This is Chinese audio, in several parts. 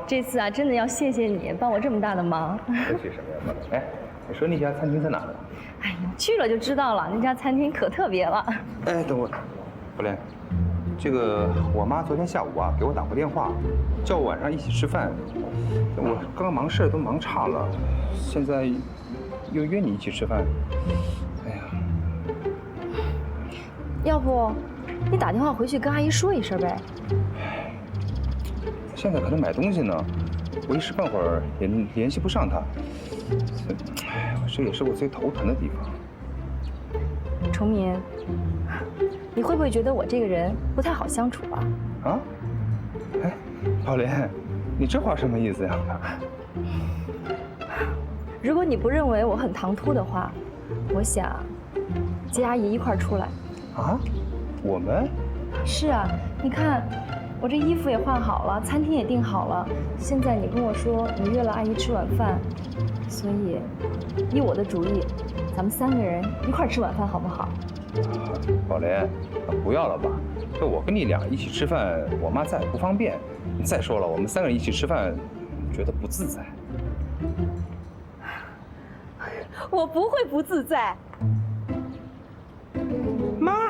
这次啊，真的要谢谢你帮我这么大的忙。客气什么呀，宝莲？哎，你说那家餐厅在哪呢？哎呀，去了就知道了，那家餐厅可特别了。哎，等会，宝莲，这个我妈昨天下午啊给我打过电话，叫我晚上一起吃饭。我刚刚忙事都忙岔了，现在又约你一起吃饭。哎呀，要不你打电话回去跟阿姨说一声呗？现在可能买东西呢，我一时半会儿也联系不上她。哎呀，这也是我最头疼的地方。崇明，你会不会觉得我这个人不太好相处啊？啊？哎，宝莲，你这话什么意思呀？如果你不认为我很唐突的话，我想接阿姨一块儿出来。啊？我们？是啊，你看，我这衣服也换好了，餐厅也订好了。现在你跟我说你约了阿姨吃晚饭，所以依我的主意，咱们3个人一块儿吃晚饭好不好？宝莲，不要了吧？这我跟你俩一起吃饭，我妈在不方便。再说了，我们3个人一起吃饭，觉得不自在。我不会不自在。妈，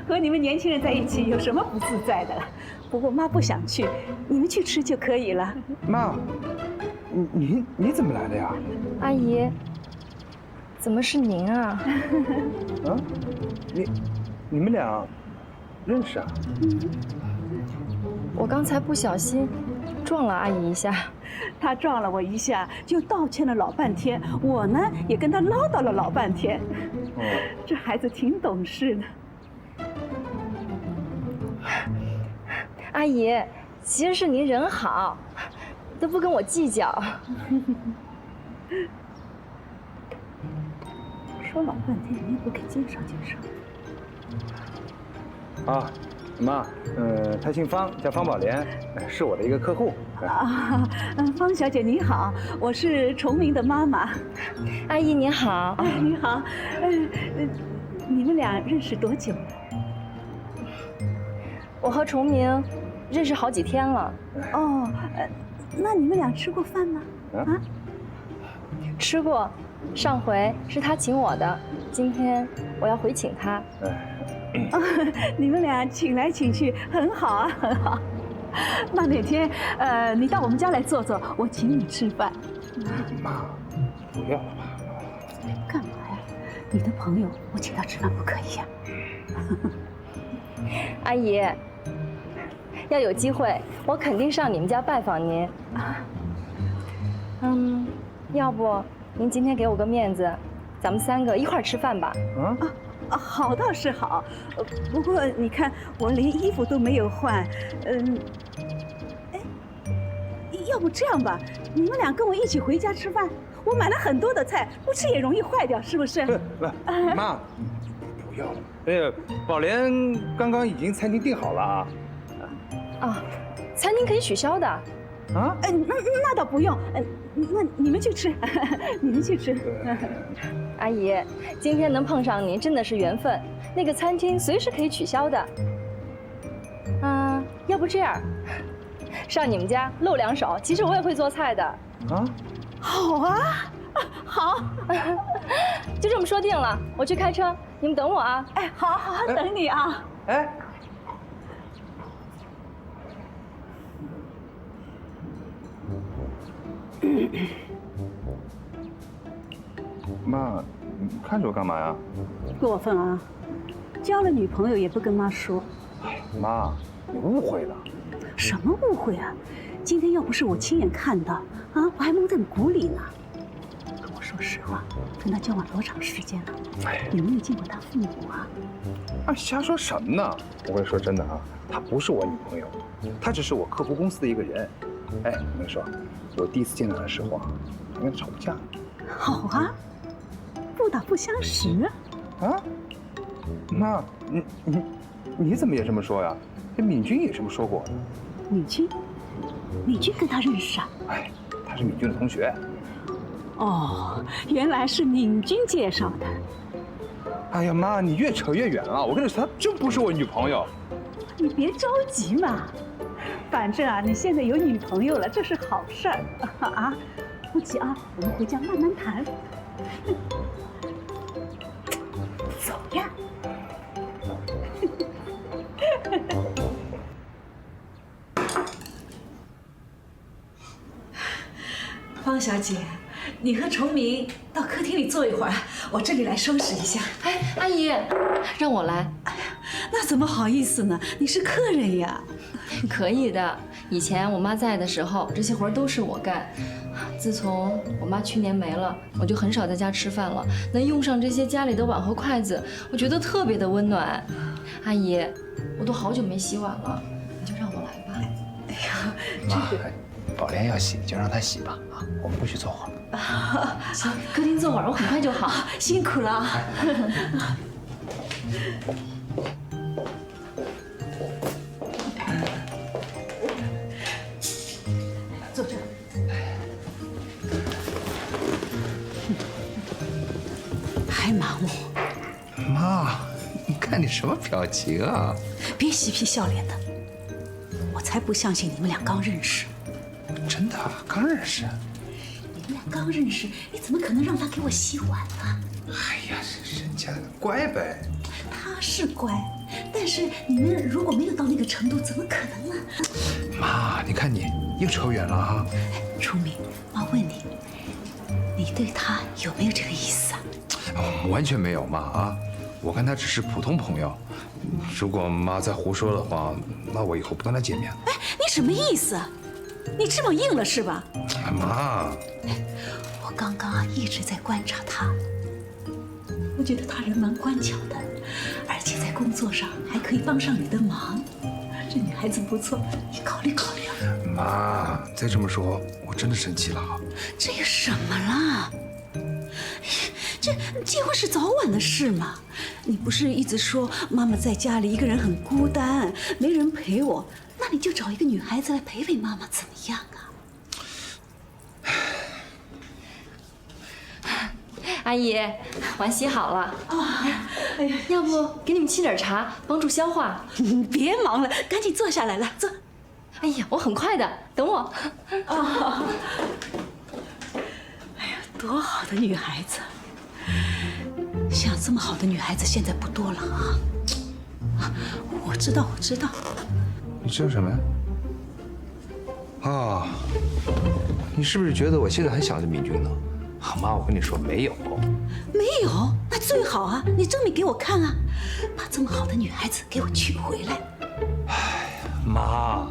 和你们年轻人在一起有什么不自在的了？不过妈不想去，你们去吃就可以了。妈，你怎么来的呀？阿姨，怎么是您啊？啊，你们俩认识啊？我刚才不小心撞了阿姨一下。他撞了我一下，就道歉了老半天。我呢，也跟他唠叨了老半天。哦，这孩子挺懂事的。阿姨，其实是您人好，都不跟我计较。说老半天，你也不给介绍介绍。啊，妈，她姓方，叫方宝莲，是我的一个客户。啊，方小姐你好，我是崇明的妈妈。阿姨你好。你好，你们俩认识多久了？我和崇明认识好几天了。哦，那你们俩吃过饭吗？啊？吃过，上回是他请我的，今天我要回请他。你们俩请来请去，很好啊，很好。那哪天你到我们家来坐坐，我请你吃饭。妈，不要了吧？干嘛呀？你的朋友，我请他吃饭不可以呀？阿姨，要有机会，我肯定上你们家拜访您。要不您今天给我个面子，咱们3个一块儿吃饭吧？好倒是好，不过你看我连衣服都没有换，要不这样吧，你们俩跟我一起回家吃饭，我买了很多的菜，不吃也容易坏掉，是不是？妈，不要了。宝莲刚刚已经餐厅订好了啊。啊，餐厅可以取消的。啊？那倒不用，那你们去吃，你们去吃。阿姨，今天能碰上您真的是缘分。那个餐厅随时可以取消的。要不这样，上你们家露2手，其实我也会做菜的。啊？好啊，好，就这么说定了。我去开车，你们等我啊。哎，好，等你啊。哎。妈，你看着我干嘛呀？过分啊！交了女朋友也不跟妈说。哎，妈，你误会了。什么误会啊？今天要不是我亲眼看到，我还蒙在鼓里呢。可我说实话，跟他交往多长时间了？有没有见过他父母啊？瞎说什么呢？我跟你说真的啊，她不是我女朋友，她只是我客户公司的一个人。哎，我跟你说，我第一次见到她的时候啊，我跟她吵过架。好啊，不打不相识啊？妈，你怎么也这么说呀？这敏君也这么说过。敏君跟他认识啊？哎，他是敏君的同学。哦，原来是敏君介绍的。哎呀妈，你越扯越远了。我跟你说，她真不是我女朋友。你别着急嘛。反正啊，你现在有女朋友了，这是好事儿啊！不急啊，我们回家慢慢谈。走呀！方小姐，你和崇明到客厅里坐一会儿，我这里来收拾一下。哎，阿姨，让我来。那怎么好意思呢？你是客人呀。可以的，以前我妈在的时候，这些活都是我干。自从我妈去年没了，我就很少在家吃饭了。能用上这些家里的碗和筷子，我觉得特别的温暖。阿姨，我都好久没洗碗了，你就让我来吧。哎呀，妈，宝莲要洗就让她洗吧啊，我们过去坐会儿。行，客厅坐会儿，我很快就好。辛苦了啊。坐这儿。还瞒我？妈，你看你什么表情啊？别嬉皮笑脸的，我才不相信你们俩刚认识。真的刚认识？你们俩刚认识，你怎么可能让他给我洗碗呢？哎呀，人家乖呗。他是乖，但是你们如果没有到那个程度，怎么可能呢？妈，你看你又扯远了啊！哎，崇明，妈问你，你对他有没有这个意思啊？完全没有，妈啊，我跟他只是普通朋友。如果妈再胡说的话，那我以后不跟他见面了。哎，你什么意思啊？你翅膀硬了是吧？妈，我刚刚啊一直在观察他，我觉得他人蛮乖巧的，而且在工作上还可以帮上你的忙。这女孩子不错，你考虑考虑啊。妈，再这么说，我真的生气了。这有什么啦？这结婚是早晚的事嘛。你不是一直说妈妈在家里一个人很孤单，没人陪我，那你就找一个女孩子来陪陪妈妈，怎么样啊？阿姨，碗洗好了。哎呀，要不给你们沏点茶，帮助消化？你别忙了，赶紧坐下来，来坐。哎呀，我很快的，等我。哎呀，多好的女孩子！像这么好的女孩子现在不多了啊！我知道，我知道。你知道什么呀？啊，你是不是觉得我现在还想着明君呢？妈，我跟你说没有。没有，那最好啊！你证明给我看啊！把这么好的女孩子给我娶回来。妈，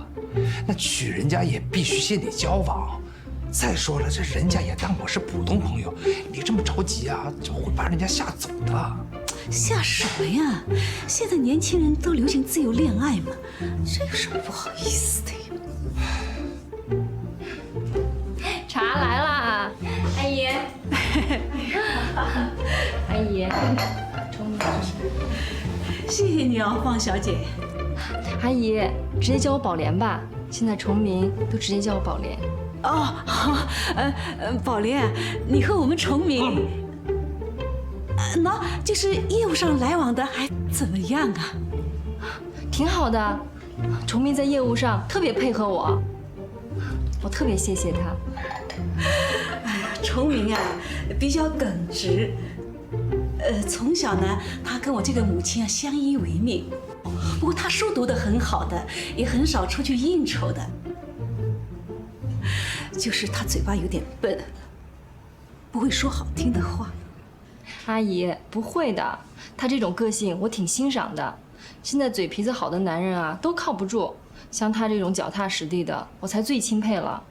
那娶人家也必须先得交往。再说了，这人家也当我是普通朋友，你这么着急啊，就会把人家吓走的。吓什么呀？现在年轻人都流行自由恋爱嘛，这有什么不好意思的呀？茶来啦，阿姨。阿姨，冲你谢谢你哦，方小姐。阿姨，直接叫我宝莲吧。现在崇明都直接叫我宝莲。哦，好，宝莲，你和我们崇明，就是业务上来往的还怎么样啊？挺好的，崇明在业务上特别配合我，我特别谢谢他。哎呀，崇明啊，比较耿直。从小呢，他跟我这个母亲啊相依为命。不过他书读得很好的，也很少出去应酬的。就是他嘴巴有点笨，不会说好听的话。阿姨，不会的，他这种个性我挺欣赏的。现在嘴皮子好的男人啊，都靠不住，像他这种脚踏实地的，我才最钦佩了。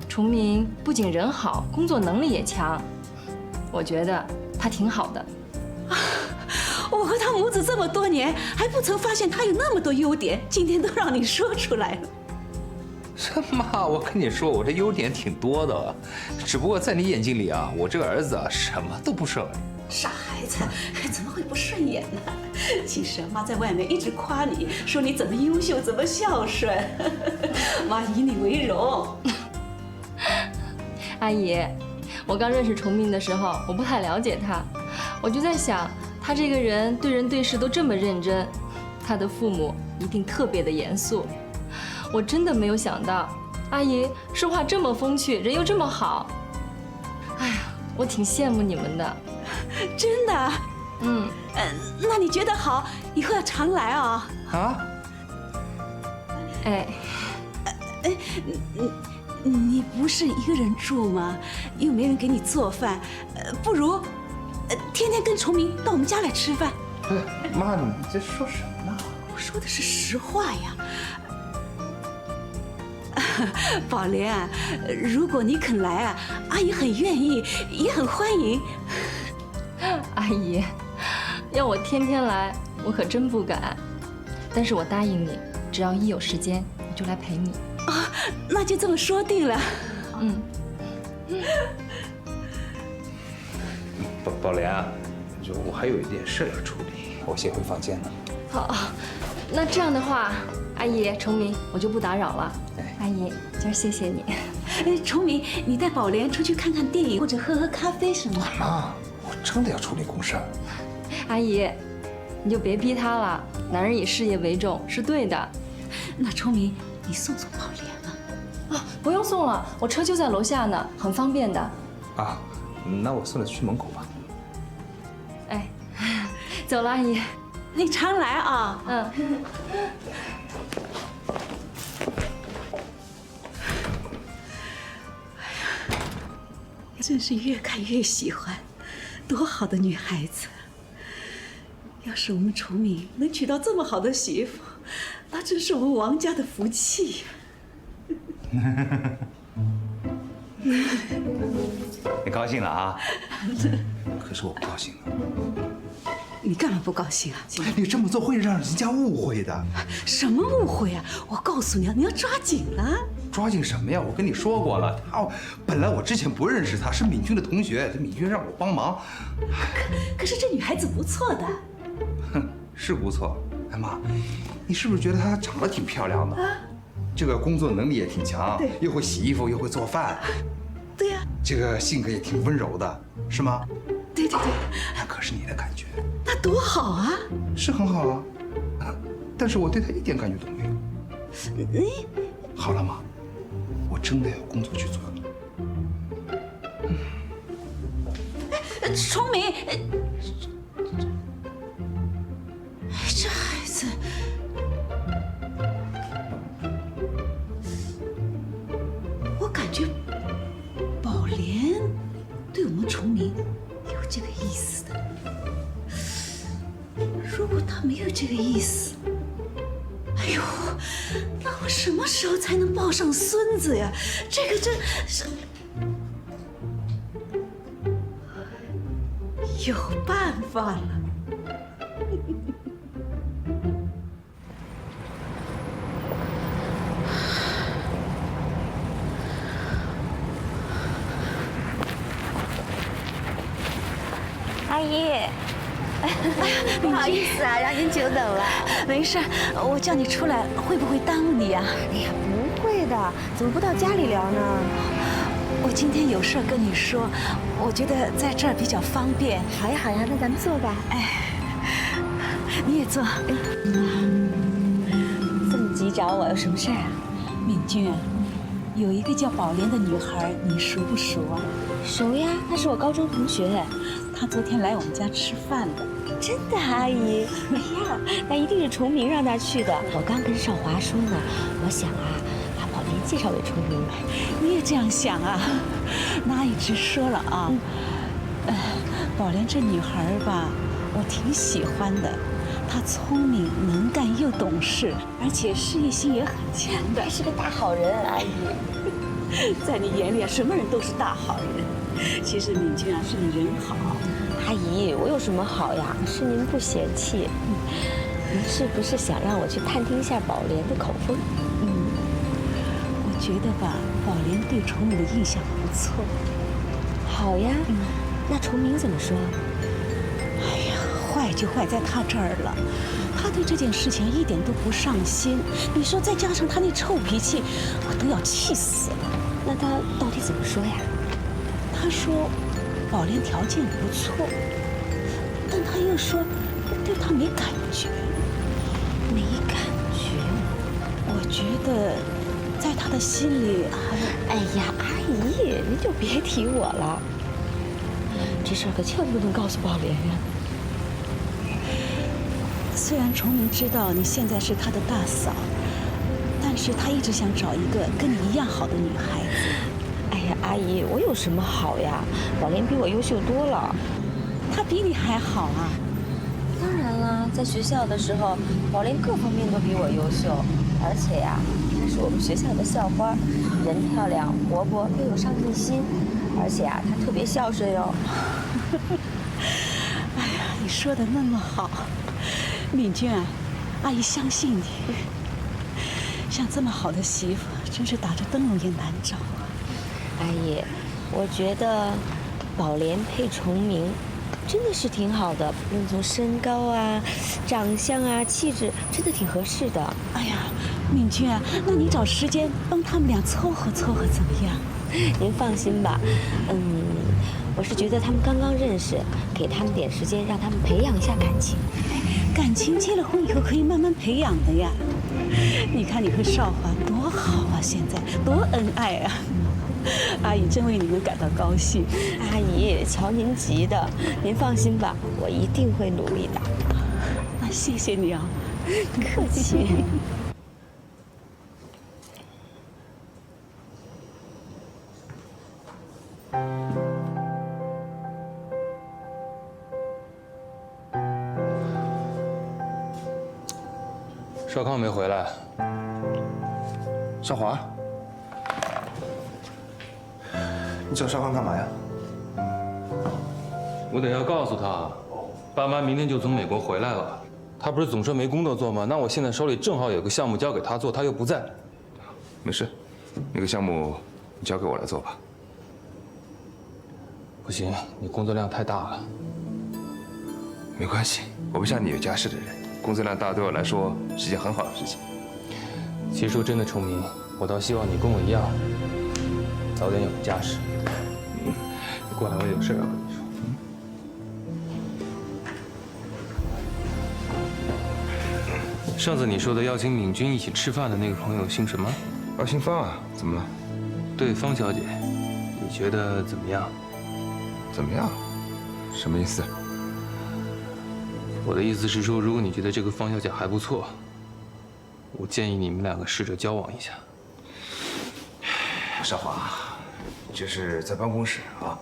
崇明不仅人好，工作能力也强，我觉得他挺好的。我和他母子这么多年，还不曾发现他有那么多优点，今天都让你说出来了。妈，我跟你说，我这优点挺多的，只不过在你眼睛里啊，我这个儿子啊，什么都不是而已。傻孩子，怎么会不顺眼呢？其实妈在外面一直夸你，说你怎么优秀，怎么孝顺，妈以你为荣。阿姨，我刚认识崇明的时候，我不太了解他，我就在想，他这个人对人对事都这么认真，他的父母一定特别的严肃。我真的没有想到，阿姨说话这么风趣，人又这么好。哎呀，我挺羡慕你们的。真的？嗯，那你觉得好，以后要常来啊。啊？哎，你不是一个人住吗？又没人给你做饭，不如，天天跟崇明到我们家来吃饭。妈，你这说什么呢？我说的是实话呀。宝莲啊，如果你肯来啊，阿姨很愿意，也很欢迎。阿姨，要我天天来，我可真不敢。但是我答应你，只要一有时间，我就来陪你。啊，那就这么说定了。嗯。宝莲啊，我还有一点事要处理，我先回房间了。好，那这样的话，阿姨、崇明，我就不打扰了。阿姨，今儿谢谢你。崇明，你带宝莲出去看看电影，或者喝喝咖啡什么？妈，我真的要处理公事。阿姨，你就别逼他了，男人以事业为重是对的。那崇明，你送送宝莲啊。啊，不用送了，我车就在楼下呢，很方便的。啊，那我送他去门口吧。哎，走了，阿姨。你常来啊。嗯。真是越看越喜欢，多好的女孩子！要是我们崇明能娶到这么好的媳妇，那真是我们王家的福气呀！你高兴了啊？可是我不高兴了。你干嘛不高兴啊？你这么做会让人家误会的。什么误会啊？我告诉你啊，你要抓紧了。抓紧什么呀？我跟你说过了，本来我之前不认识她，是敏君的同学，这敏君让我帮忙。可是这女孩子不错的。哼，是不错。哎妈，你是不是觉得她长得挺漂亮的？这个工作能力也挺强，又会洗衣服，又会做饭。对呀。这个性格也挺温柔的，是吗？对对对。那可是你的感觉。那多好啊！是很好啊，但是我对她一点感觉都没有。好了妈，我真的有工作去做了。崇明，这孩子，我感觉宝莲对我们崇明有这个意思的。如果他没有这个意思，哎呦，那我什么时候才能抱上孙子呀？这个真是有办法了。阿姨，不好意思啊，让您久等了。没事，我叫你出来，会不会耽误你啊？哎呀，不会的，怎么不到家里聊呢？我今天有事跟你说，我觉得在这儿比较方便。好呀好呀，那咱们坐吧。哎，你也坐。这么急找我，有什么事儿啊？敏君啊，有一个叫宝莲的女孩，你熟不熟啊？熟呀，她是我高中同学。她昨天来我们家吃饭的。真的，阿姨？哎呀，那一定是崇明让她去的。我刚跟少华说呢，我想啊，把宝莲介绍给崇明。你也这样想啊？那阿姨直说了啊。宝莲这女孩吧，我挺喜欢的。她聪明、能干又懂事，而且事业心也很强的。她是个大好人，阿姨。在你眼里啊，什么人都是大好人。其实敏君啊，是你人好。阿姨，我有什么好呀？是您不嫌弃。您是不是想让我去探听一下宝莲的口风？我觉得吧，宝莲对崇明的印象不错。好呀。那崇明怎么说？哎呀，坏就坏在他这儿了。他对这件事情一点都不上心。你说再加上他那臭脾气，我都要气死了。那他到底怎么说呀？他说，宝莲条件不错，但他又说对他没感觉。得，在他的心里哎呀，阿姨，您就别提我了。这事儿可千万不能告诉宝莲呀。虽然崇明知道你现在是他的大嫂，但是他一直想找一个跟你一样好的女孩子。哎呀，阿姨，我有什么好呀？宝莲比我优秀多了。她比你还好啊！当然啦，在学校的时候，宝莲各方面都比我优秀，而且呀，她是我们学校的校花，人漂亮、活泼又有上进心，而且啊，她特别孝顺哟。哎呀，你说的那么好，敏君啊，阿姨相信你。像这么好的媳妇，真是打着灯笼也难找啊！阿姨，我觉得宝莲配崇明真的是挺好的，无论从身高啊、长相啊、气质，真的挺合适的。哎呀，敏君啊，那你找时间帮他们俩凑合凑合怎么样？您放心吧，我是觉得他们刚刚认识，给他们点时间，让他们培养一下感情。感情结了婚以后可以慢慢培养的呀。你看你和少华多好啊，现在多恩爱啊！阿姨真为你们感到高兴。阿姨，瞧您急的，您放心吧，我一定会努力的。那谢谢你啊，客气。少康没回来，少华，你找少康干嘛呀？我得要告诉他，爸妈明天就从美国回来了。他不是总说没工作做吗？那我现在手里正好有个项目交给他做，他又不在。没事，那个项目你交给我来做吧。不行，你工作量太大了。没关系，我不像你有家室的人，工作量大对我来说是件很好的事情。其实说真的，崇明，我倒希望你跟我一样，早点有个家室。你过来，我有事要跟你说。上次你说的邀请敏君一起吃饭的那个朋友姓什么？姓方啊，怎么了？对，方小姐，你觉得怎么样？怎么样？什么意思？我的意思是说，如果你觉得这个方小姐还不错，我建议你们两个试着交往一下。少华，这是在办公室啊，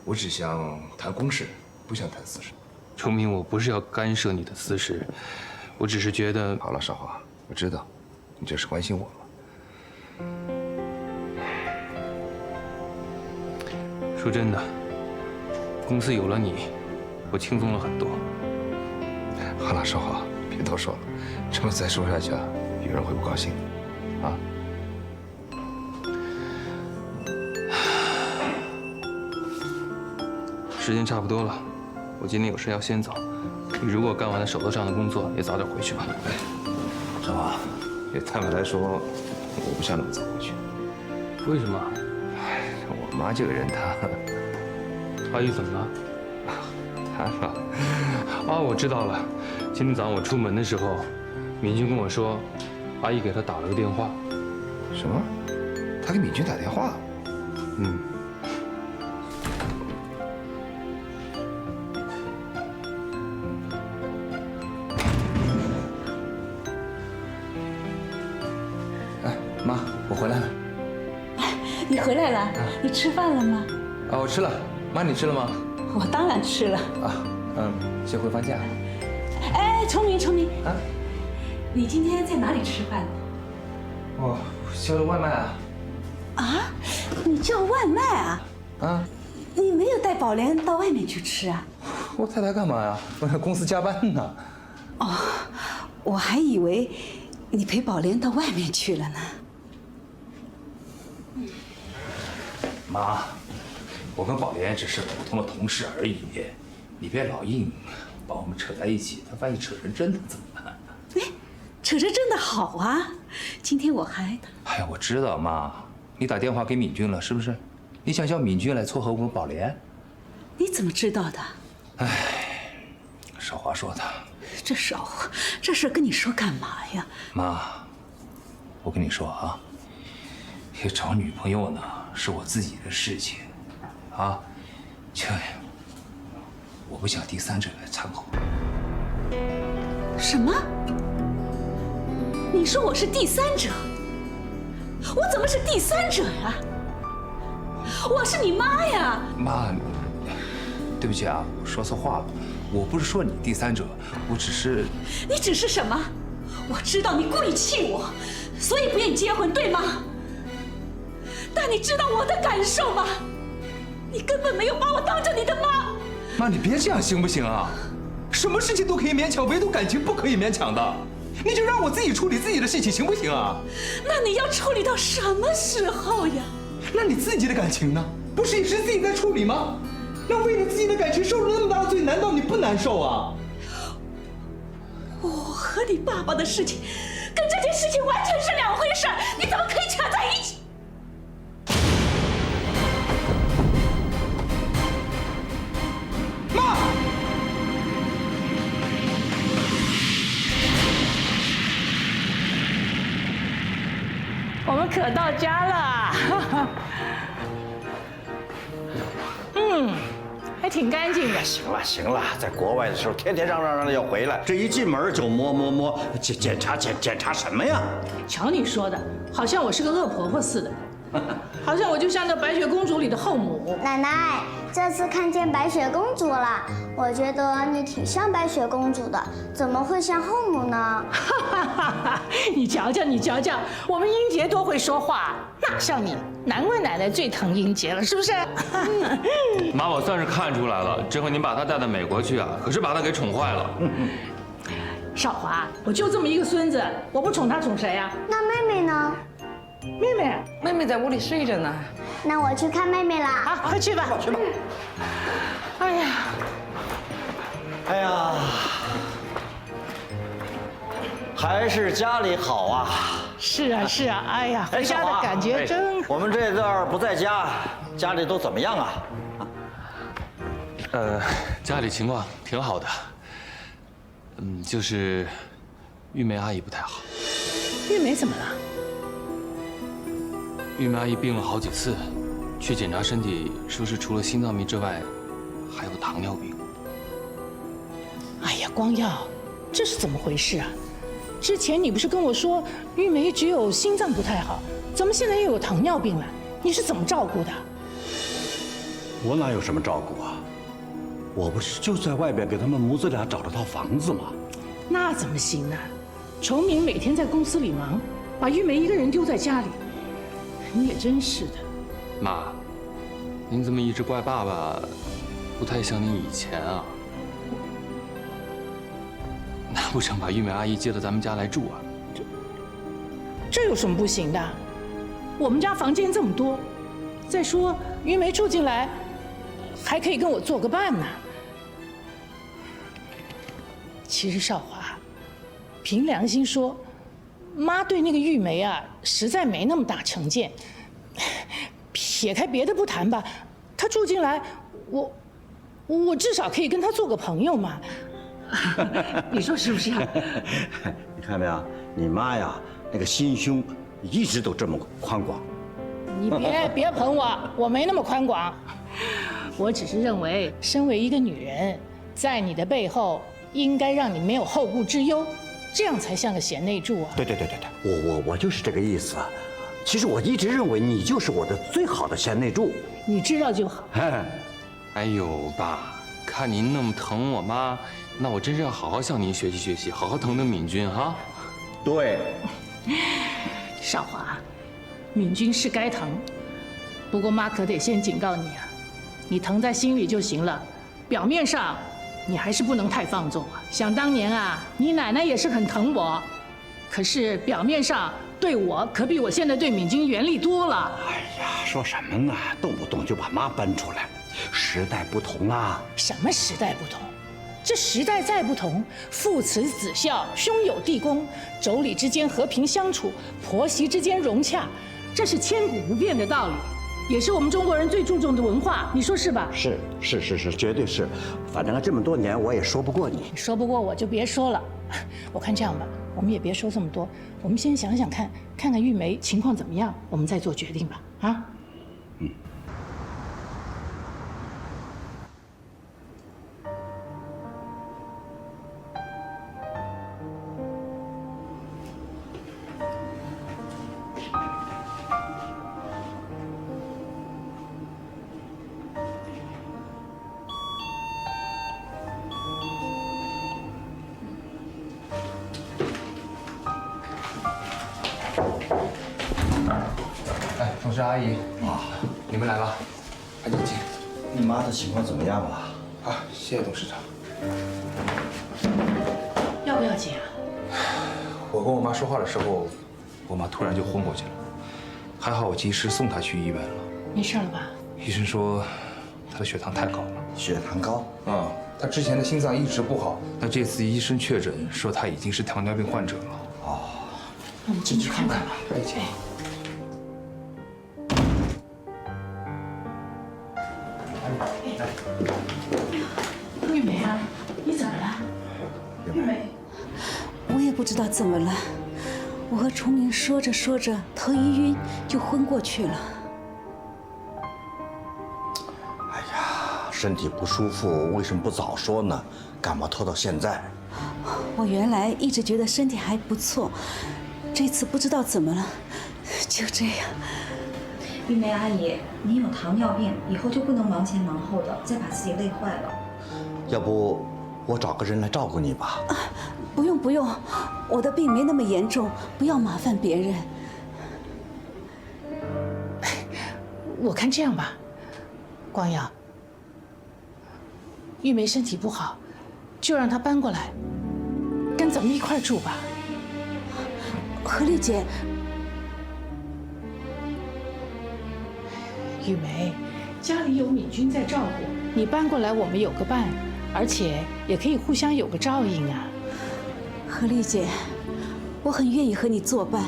我只想谈公事，不想谈私事。崇明，我不是要干涉你的私事，我只是觉得……好了，少华，我知道，你这是关心我嘛。说真的，公司有了你，我轻松了很多。好了，少华，别多说了，这么再说下去，有人会不高兴啊。时间差不多了，我今天有事要先走。你如果干完了手头上的工作，也早点回去吧。少华，也坦白来说，我不想那么早回去。为什么？我妈这个人，阿姨怎么了？她啊，啊，我知道了。今天早上我出门的时候，敏君跟我说，阿姨给她打了个电话。什么？她给敏君打电话？嗯。哎，妈，我回来了。你回来了？你吃饭了吗？啊，我吃了。妈，你吃了吗？我当然吃了。先回房间。哎，崇明，啊，你今天在哪里吃饭？我叫了外卖啊。啊，你叫外卖啊？啊，你没有带宝莲到外面去吃啊？我太太干嘛呀？我在公司加班呢。哦，我还以为你陪宝莲到外面去了呢。妈，我跟宝莲只是普通的同事而已，你别老硬把我们扯在一起，他万一扯成真的怎么办？哎，扯着真的好啊！今天我还……哎呀，我知道妈，你打电话给敏君了是不是？你想叫敏君来撮合我们宝莲？你怎么知道的？哎，少华说的。这少华，这事跟你说干嘛呀？妈，我跟你说啊，这找女朋友呢是我自己的事情，啊，我不想第三者来掺和。什么？你说我是第三者？我怎么是第三者呀？我是你妈呀！妈，对不起啊，我说错话了。我不是说你第三者，我只是……你只是什么？我知道你故意气我，所以不愿意结婚，对吗？但你知道我的感受吗？你根本没有把我当成你的妈。妈，你别这样行不行啊？什么事情都可以勉强，唯独感情不可以勉强的。你就让我自己处理自己的事情，行不行啊？那你要处理到什么时候呀？那你自己的感情呢？不是也是自己在处理吗？那为了自己的感情受了那么大的罪，难道你不难受啊？我和你爸爸的事情，跟这件事情完全是两回事，你怎么可以扯在一起？妈！我们可到家了，还挺干净的。行了行了，在国外的时候天天嚷着要回来，这一进门就摸，检查什么呀？瞧你说的，好像我是个恶婆婆似的，好像我就像那白雪公主里的后母。奶奶，这次看见白雪公主了，我觉得你挺像白雪公主的，怎么会像后母呢？你瞧瞧，我们英杰多会说话，哪像你？难怪奶奶最疼英杰了，是不是？妈，我算是看出来了，这回您把她带到美国去啊，可是把她给宠坏了。少华，我就这么一个孙子，我不宠他宠谁啊？那妹妹呢？妹妹在屋里睡着呢。那我去看妹妹啦。好，快去吧。去吧。哎呀，哎呀，还是家里好啊。是啊，哎呀，回家的感觉真……我们这段不在家，家里都怎么样啊？家里情况挺好的，就是玉梅阿姨不太好。玉梅怎么了？玉梅阿姨病了好几次，去检查身体，说是除了心脏病之外，还有糖尿病。哎呀，光耀，这是怎么回事啊？之前你不是跟我说玉梅只有心脏不太好，怎么现在又有糖尿病了？你是怎么照顾的？我哪有什么照顾啊？我不是就在外边给他们母子俩找了套房子吗？那怎么行呢？崇明每天在公司里忙，把玉梅一个人丢在家里，你也真是的。妈，您这么一直怪爸爸，不太像您以前啊。难不成把玉梅阿姨接到咱们家来住啊？这有什么不行的？我们家房间这么多，再说玉梅住进来，还可以跟我做个伴呢。其实少华，凭良心说，妈对那个玉梅啊，实在没那么大成见。撇开别的不谈吧，她住进来，我至少可以跟她做个朋友嘛。你说是不是啊？你看没有，你妈呀，那个心胸一直都这么宽广。你别捧我，我没那么宽广。我只是认为，身为一个女人，在你的背后应该让你没有后顾之忧，这样才像个贤内助啊。对，我就是这个意思。其实我一直认为你就是我的最好的贤内助。你知道就好。哎呦，爸，看您那么疼我妈，那我真是要好好向您学习，好好疼疼敏君哈。对，少华，敏君是该疼，不过妈可得先警告你啊，你疼在心里就行了，表面上你还是不能太放纵啊。想当年啊，你奶奶也是很疼我，可是表面上对我可比我现在对敏君严厉多了。哎呀，说什么呢？动不动就把妈搬出来，时代不同啊。什么时代不同？这时代再不同，父慈子孝，兄友弟恭，妯娌之间和平相处，婆媳之间融洽，这是千古不变的道理，也是我们中国人最注重的文化，你说是吧？是，绝对是。反正这么多年我也说不过你。说不过我就别说了。我看这样吧，我们也别说这么多，我们先想想看，看看玉梅情况怎么样，我们再做决定吧。啊？嗯。哎，董事阿姨啊，你们来了，赶紧进。你妈的情况怎么样了？啊，谢谢董事长。要不要紧啊？我跟我妈说话的时候，我妈突然就昏过去了，还好我及时送她去医院了。没事了吧？医生说她的血糖太高了。血糖高？啊，她之前的心脏一直不好，那这次医生确诊说她已经是糖尿病患者了。哦，那我们进去看看吧。快请。玉梅啊，你怎么了？玉梅，我也不知道怎么了，我和崇明说着说着，头一晕就昏过去了。哎呀，身体不舒服，为什么不早说呢？感冒拖到现在。我原来一直觉得身体还不错，这次不知道怎么了，就这样。玉梅阿姨，您有糖尿病，以后就不能忙前忙后的，再把自己累坏了。要不我找个人来照顾你吧？不用不用，我的病没那么严重，不要麻烦别人。我看这样吧，光耀，玉梅身体不好，就让她搬过来，跟咱们一块住吧。何丽姐，玉梅，家里有敏君在照顾，你搬过来我们有个伴，而且也可以互相有个照应啊。何丽姐，我很愿意和你作伴。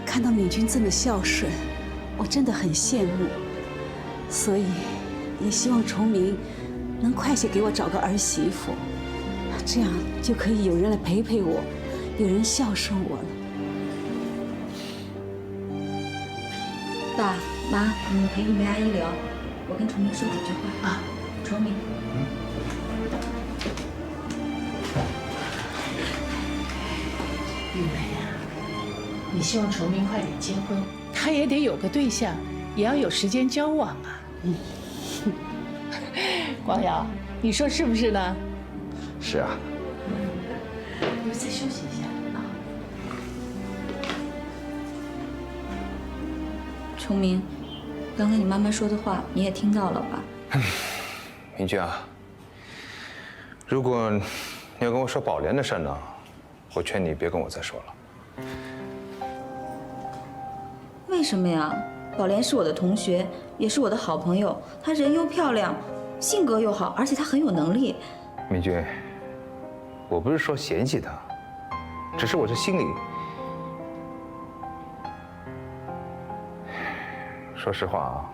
看到敏君这么孝顺，我真的很羡慕，所以也希望崇明能快些给我找个儿媳妇，这样就可以有人来陪陪我，有人孝顺我了。爸妈，你们陪玉梅阿姨聊，我跟崇明说几句话啊。崇明，玉梅啊，你希望崇明快点结婚，他也得有个对象，也要有时间交往啊。光耀，你说是不是呢？是啊。你们再休息一下啊。崇明，刚才你妈妈说的话你也听到了吧？明君啊，如果你要跟我说宝莲的事呢，我劝你别跟我再说了。为什么呀？宝莲是我的同学，也是我的好朋友，她人又漂亮，性格又好，而且她很有能力。明君，我不是说嫌弃她，只是我这心里，说实话啊，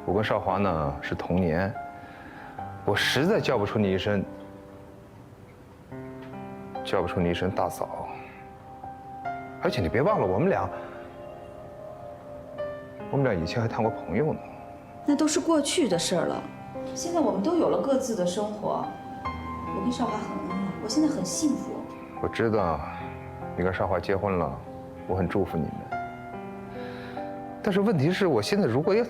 我跟少华呢是同年，我实在叫不出你一声大嫂。而且你别忘了，我们俩以前还谈过朋友呢。那都是过去的事儿了，现在我们都有了各自的生活。我跟少华很恩爱，我现在很幸福。我知道，你跟少华结婚了，我很祝福你们。但是问题是我现在如果要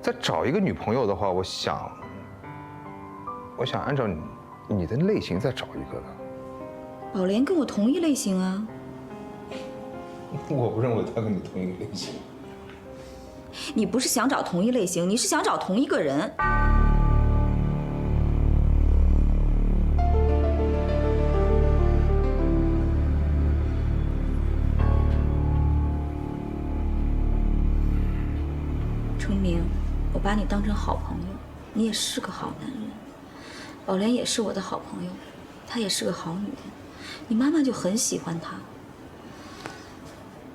再找一个女朋友的话，我想按照你的类型再找一个的。宝莲跟我同一类型啊。我不认为她跟你同一个类型。你不是想找同一类型，你是想找同一个人。崇明，我把你当成好朋友，你也是个好男人。宝莲也是我的好朋友，她也是个好女人。你妈妈就很喜欢她。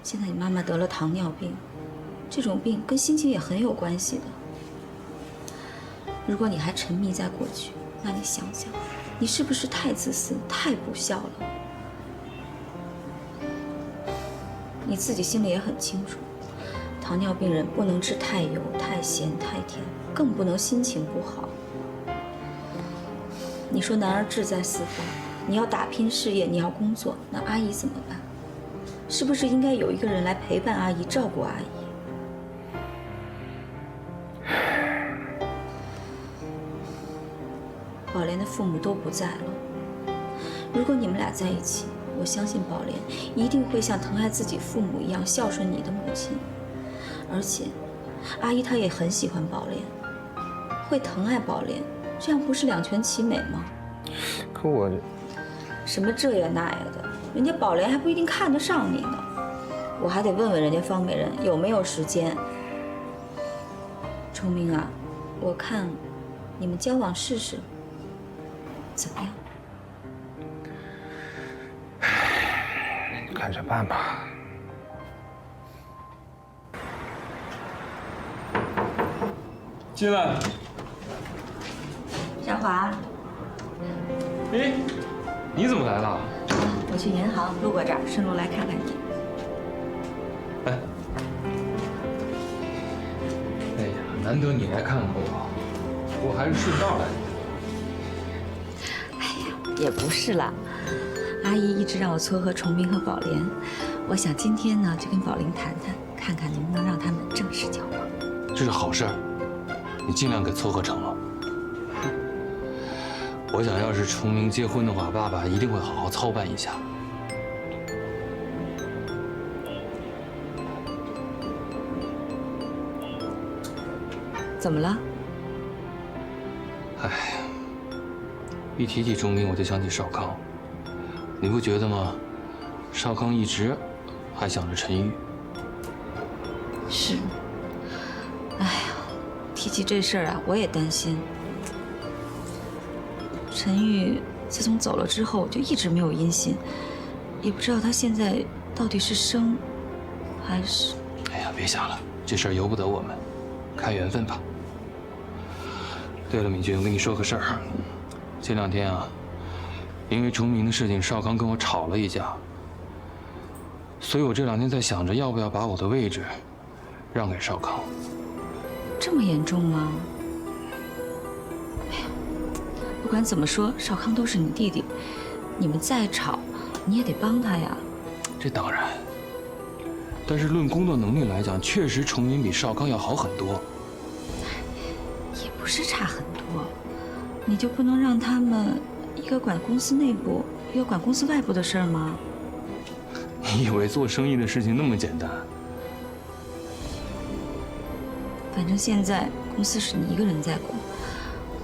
现在你妈妈得了糖尿病。这种病跟心情也很有关系的。如果你还沉迷在过去，那你想想，你是不是太自私、太不孝了？你自己心里也很清楚，糖尿病人不能吃太油、太咸、太甜，更不能心情不好。你说男儿志在四方，你要打拼事业，你要工作，那阿姨怎么办？是不是应该有一个人来陪伴阿姨，照顾阿姨？宝莲的父母都不在了，如果你们俩在一起，我相信宝莲一定会像疼爱自己父母一样孝顺你的母亲。而且，阿姨她也很喜欢宝莲，会疼爱宝莲，这样不是两全其美吗？可我什么这呀那呀的，人家宝莲还不一定看得上你呢。我还得问问人家方美人有没有时间。崇明啊，我看你们交往试试，怎么样？看着办吧。进来。小华，哎，你怎么来了？我去银行路过这儿，顺路来看看你。哎，哎呀，难得你来看看我，我还是顺道来的。哎呀，也不是啦，阿姨一直让我撮合崇明和宝莲，我想今天呢就跟宝玲谈谈，看看能不能让他们正式交往。这是好事儿，你尽量给撮合成了。我想要是崇明结婚的话，爸爸一定会好好操办一下。怎么了？哎，一提起崇明，我就想起少康，你不觉得吗？少康一直还想着陈玉。是。哎呀，提起这事儿啊，我也担心。陈玉自从走了之后，就一直没有音信，也不知道他现在到底是生还是……哎呀，别想了，这事儿由不得我们，看缘分吧。对了，敏君，我跟你说个事儿，前2天啊，因为崇明的事情，少康跟我吵了一架，所以我这2天在想着要不要把我的位置让给少康。这么严重吗？哎呀，不管怎么说，少康都是你弟弟，你们再吵，你也得帮他呀。这当然，但是论工作能力来讲，确实崇明比少康要好很多。也不是差很多，你就不能让他们一个管公司内部，一个管公司外部的事儿吗？你以为做生意的事情那么简单？反正现在公司是你一个人在管，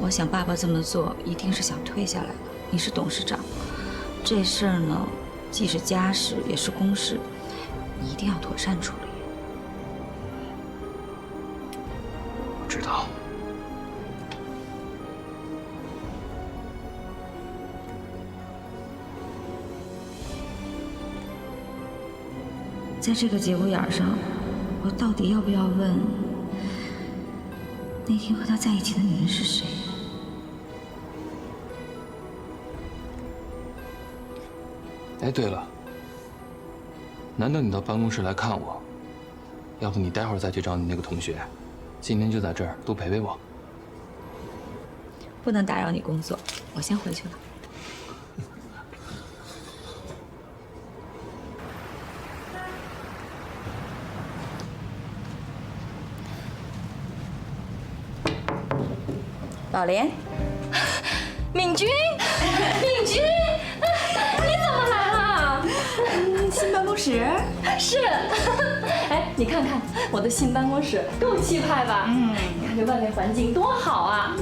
我想爸爸这么做一定是想退下来的。你是董事长，这事儿呢，既是家事也是公事，你一定要妥善处理。我知道。在这个节骨眼上，我到底要不要问那天和他在一起的女人是谁？哎，对了，难得你到办公室来看我，要不你待会儿再去找你那个同学，今天就在这儿多陪陪我。不能打扰你工作，我先回去了。宝莲，敏君，敏君，你怎么来了？新办公室是。哎，你看看我的新办公室，够气派吧？你看这外面环境多好啊！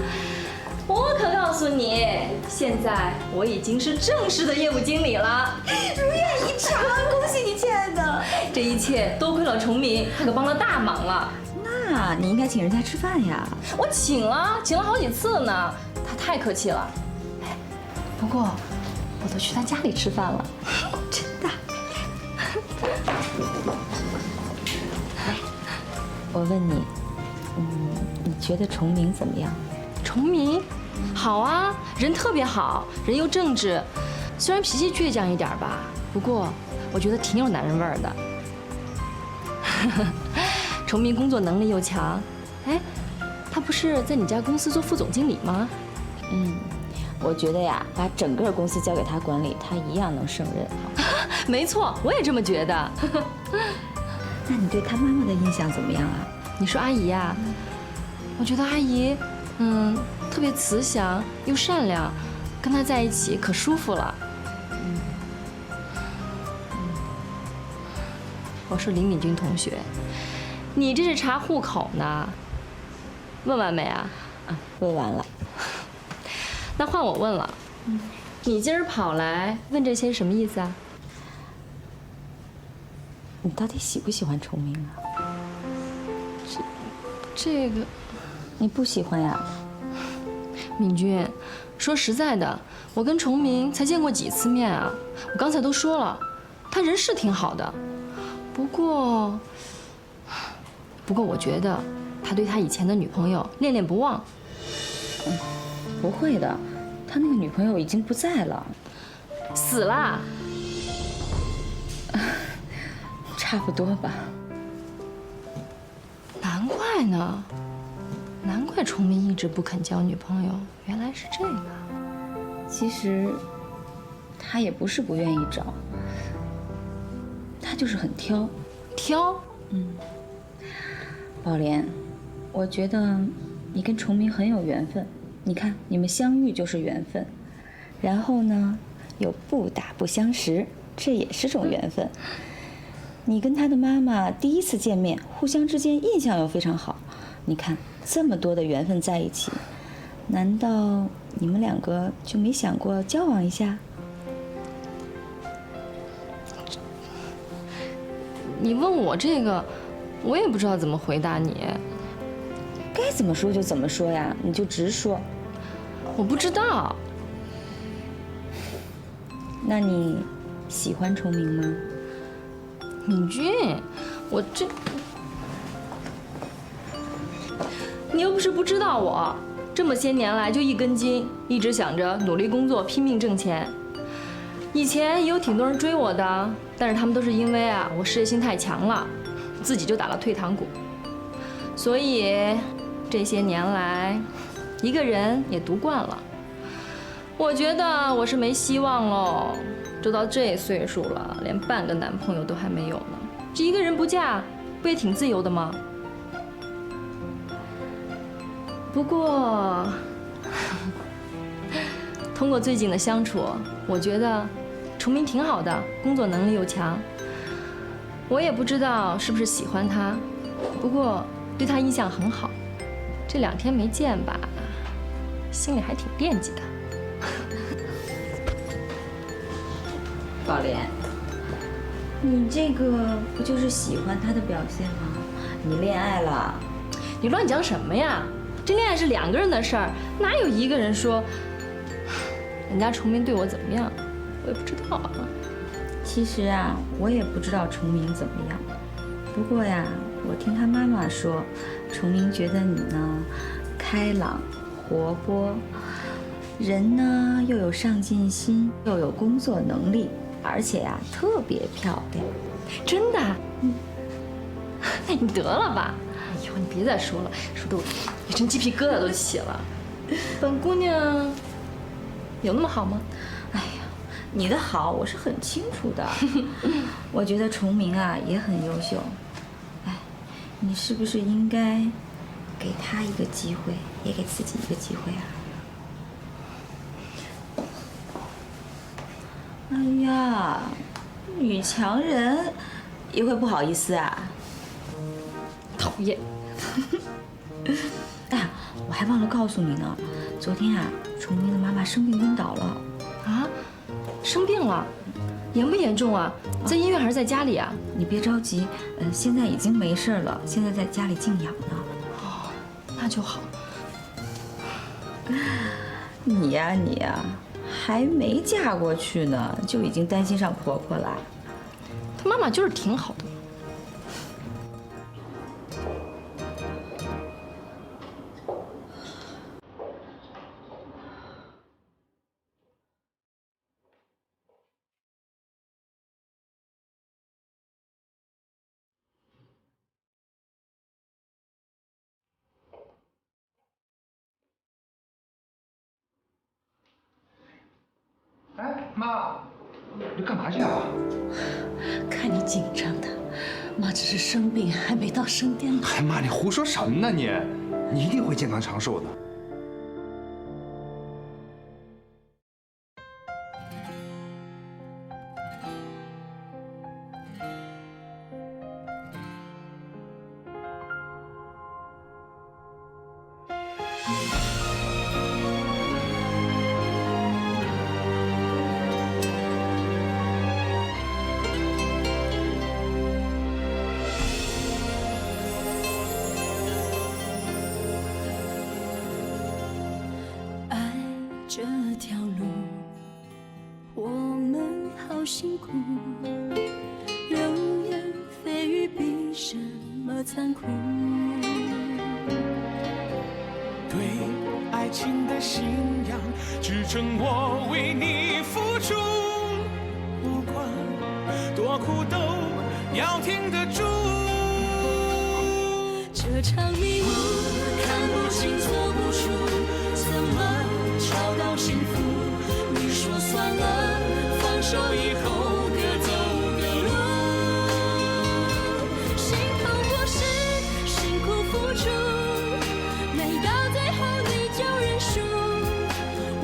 我可告诉你，现在我已经是正式的业务经理了，如愿以偿，恭喜你，亲爱的！这一切多亏了崇明，他可帮了大忙了。那你应该请人家吃饭呀。我请了好几次呢，他太客气了。哎，不过我都去他家里吃饭了。真的？我问你，你觉得崇明怎么样？崇明，好啊，人特别好，人又正直，虽然脾气倔强一点吧，不过我觉得挺有男人味儿的。崇明工作能力又强，哎，他不是在你家公司做副总经理吗？我觉得呀，把整个公司交给他管理，他一样能胜任。没错，我也这么觉得。那你对他妈妈的印象怎么样啊？你说阿姨呀，我觉得阿姨，特别慈祥又善良，跟她在一起可舒服了。我说李敏君同学，你这是查户口呢？问完没啊？问完了。那换我问了，你今儿跑来问这些什么意思啊？你到底喜不喜欢崇明啊？这个，你不喜欢呀？敏君，说实在的，我跟崇明才见过几次面啊？我刚才都说了，他人是挺好的，不过我觉得他对他以前的女朋友恋恋不忘。不会的，他那个女朋友已经不在了，死啦。差不多吧。难怪呢，难怪崇明一直不肯交女朋友，原来是这个。其实他也不是不愿意找，他就是很挑。挑？宝莲，我觉得你跟崇明很有缘分。你看，你们相遇就是缘分，然后呢，又不打不相识，这也是种缘分。你跟他的妈妈第一次见面，互相之间印象又非常好。你看这么多的缘分在一起，难道你们两个就没想过交往一下？你问我这个，我也不知道怎么回答你。该怎么说就怎么说呀，你就直说。我不知道。那你喜欢崇明吗？敏君，你又不是不知道我，这么些年来就一根筋，一直想着努力工作，拼命挣钱。以前也有挺多人追我的，但是他们都是因为我事业心太强了，自己就打了退堂鼓。所以这些年来，一个人也读惯了。我觉得我是没希望喽，都到这岁数了，连半个男朋友都还没有呢。这一个人不嫁，不也挺自由的吗？不过，通过最近的相处，我觉得崇明挺好的，工作能力又强。我也不知道是不是喜欢他，不过对他印象很好。这2天没见吧，心里还挺惦记的。宝莲，你这个不就是喜欢他的表现吗？你恋爱了？你乱讲什么呀？这恋爱是2个人的事儿，哪有一个人说人家崇明对我怎么样？我也不知道啊。其实啊，我也不知道崇明怎么样。不过呀，我听他妈妈说，崇明觉得你呢开朗、活泼，人呢又有上进心，又有工作能力，而且呀特别漂亮。真的？你得了吧！哎呦，你别再说了，说的我一身鸡皮疙瘩都起了。本姑娘有那么好吗？哎呀，你的好我是很清楚的。我觉得崇明啊也很优秀。哎，你是不是应该给他一个机会，也给自己一个机会啊？哎呀，女强人也会不好意思啊？讨厌！哎呀，我还忘了告诉你呢，昨天啊，崇明的妈妈生病晕倒了。啊？生病了？严不严重啊？在医院还是在家里啊？你别着急，现在已经没事了，现在在家里静养呢。哦，那就好。你呀，还没嫁过去呢，就已经担心上婆婆了。她妈妈就是挺好的。妈，你干嘛去啊？看你紧张的，妈只是生病，还没到生颠倒。哎妈，你胡说什么呢你？你一定会健康长寿的。这条路我们好辛苦，流言蜚语比什么残酷？对爱情的信仰支撑我为你付出，不管多苦都要挺得住。这场迷雾看不清做不出，怎么找到幸福？你说算了，放手以后各走各路。心痛不是辛苦付出，没到最后你就认输。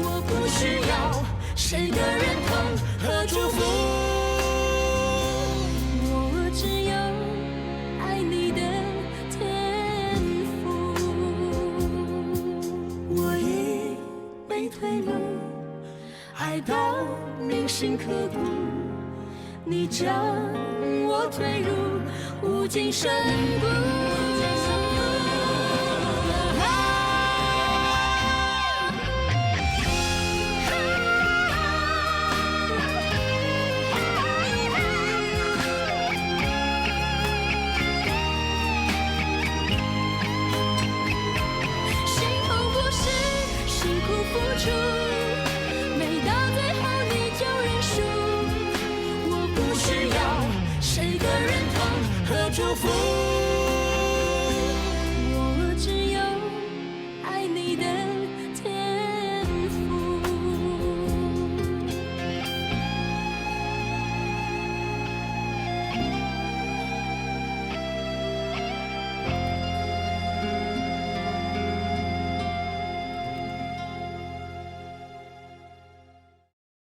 我不需要谁的认同和祝福，我只有爱你的天赋。我已没退路，爱到铭心刻骨，你将我推入无尽深谷。心痛不是辛苦付出，没到最后你就认输。我不需要谁的认同和祝福。